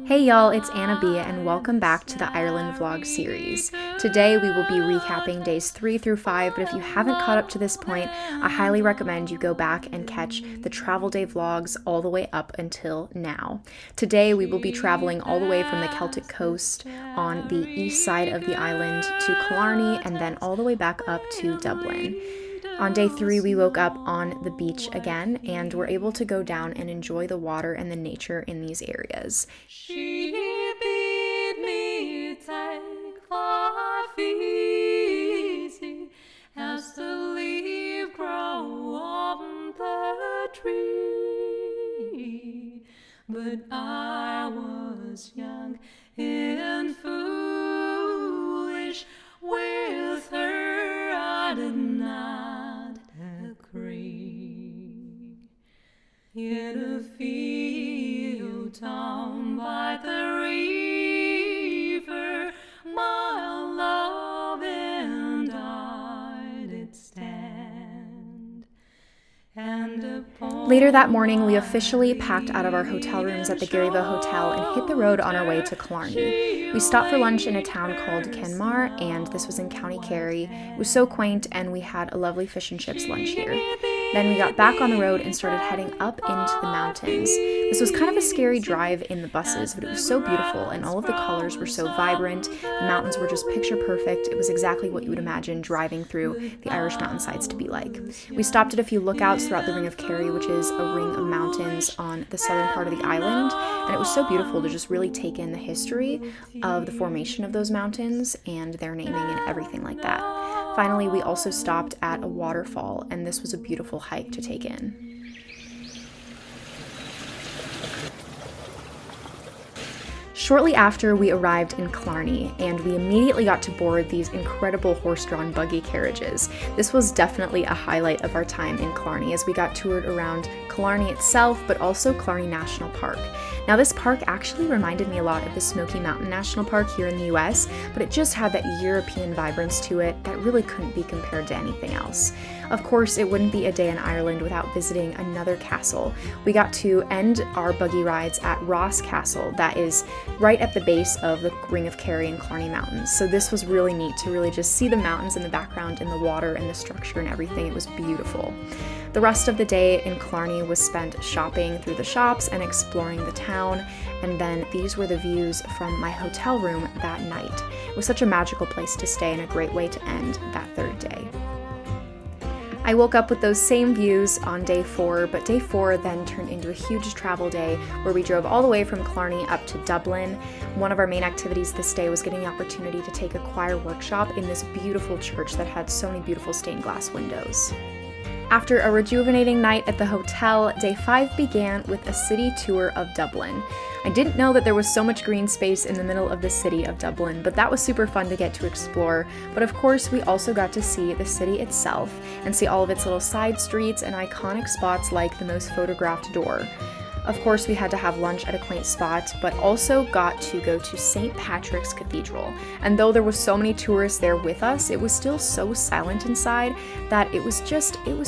Hey y'all, it's Anna B, and welcome back to the Ireland vlog series. Today we will be recapping days 3 through 5, but if you haven't caught up to this point, I highly recommend you go back and catch the travel day vlogs all the way up until now. Today we will be traveling all the way from the Celtic coast on the east side of the island to Killarney and then all the way back up to Dublin. On day 3, we woke up on the beach again and were able to go down and enjoy the water and the nature in these areas. She bid me take life easy as the leaf grow on the tree. But I was young and foolish, with her I did not agree. In a field down by the river, my love and I did stand. Later that morning, we officially packed out of our hotel rooms at the Garyville Hotel and hit the road on our way to Killarney. We stopped for lunch in a town called Kenmare, and this was in County Kerry. It was so quaint, and we had a lovely fish and chips lunch here. Then we got back on the road and started heading up into the mountains. This was kind of a scary drive in the buses, but it was so beautiful, and all of the colors were so vibrant. The mountains were just picture perfect. It was exactly what you would imagine driving through the Irish mountainsides to be like. We stopped at a few lookouts throughout the Ring of Kerry, which is a ring of mountains on the southern part of the island, and it was so beautiful to just really take in the history of the formation of those mountains and their naming and everything like that. Finally, we also stopped at a waterfall, and this was a beautiful hike to take in. Shortly after, we arrived in Killarney, and we immediately got to board these incredible horse-drawn buggy carriages. This was definitely a highlight of our time in Killarney, as we got toured around Killarney itself, but also Killarney National Park. Now, this park actually reminded me a lot of the Smoky Mountain National Park here in the US, but it just had that European vibrance to it that really couldn't be compared to anything else. Of course, it wouldn't be a day in Ireland without visiting another castle. We got to end our buggy rides at Ross Castle, that is right at the base of the Ring of Kerry and Killarney Mountains. So this was really neat to really just see the mountains in the background and the water and the structure and everything. It was beautiful. The rest of the day in Killarney was spent shopping through the shops and exploring the town, and then these were the views from my hotel room that night. It was such a magical place to stay and a great way to end that third day. I woke up with those same views on day 4, but day 4 then turned into a huge travel day where we drove all the way from Killarney up to Dublin. One of our main activities this day was getting the opportunity to take a choir workshop in this beautiful church that had so many beautiful stained glass windows. After a rejuvenating night at the hotel, day 5 began with a city tour of Dublin. I didn't know that there was so much green space in the middle of the city of Dublin, but that was super fun to get to explore. But of course, we also got to see the city itself and see all of its little side streets and iconic spots like the most photographed door. Of course, we had to have lunch at a quaint spot, but also got to go to St. Patrick's Cathedral. And though there was so many tourists there with us, it was still so silent inside that it was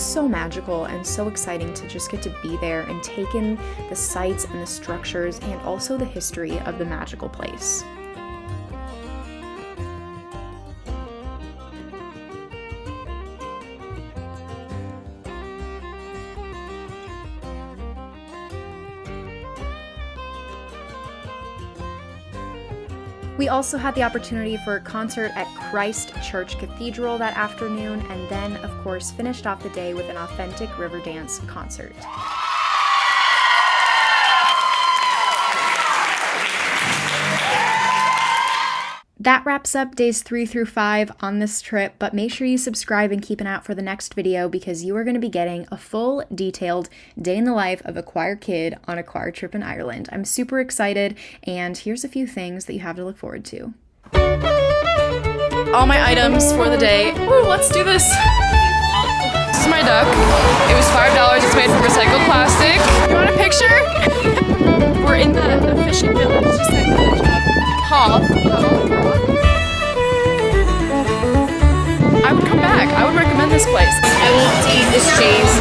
so magical and so exciting to just get to be there and take in the sights and the structures and also the history of the magical place. We also had the opportunity for a concert at Christ Church Cathedral that afternoon, and then, of course, finished off the day with an authentic river dance concert. That wraps up days 3 through 5 on this trip, but make sure you subscribe and keep an eye out for the next video because you are going to be getting a full, detailed day in the life of a choir kid on a choir trip in Ireland. I'm super excited, and here's a few things that you have to look forward to. All my items for the day. Ooh, let's do this. This is my duck. It was $5. It's made from recycled plastic. You want a picture? We're in the fishing village, just like the hall. I would come back. I would recommend this place. I want to eat this cheese.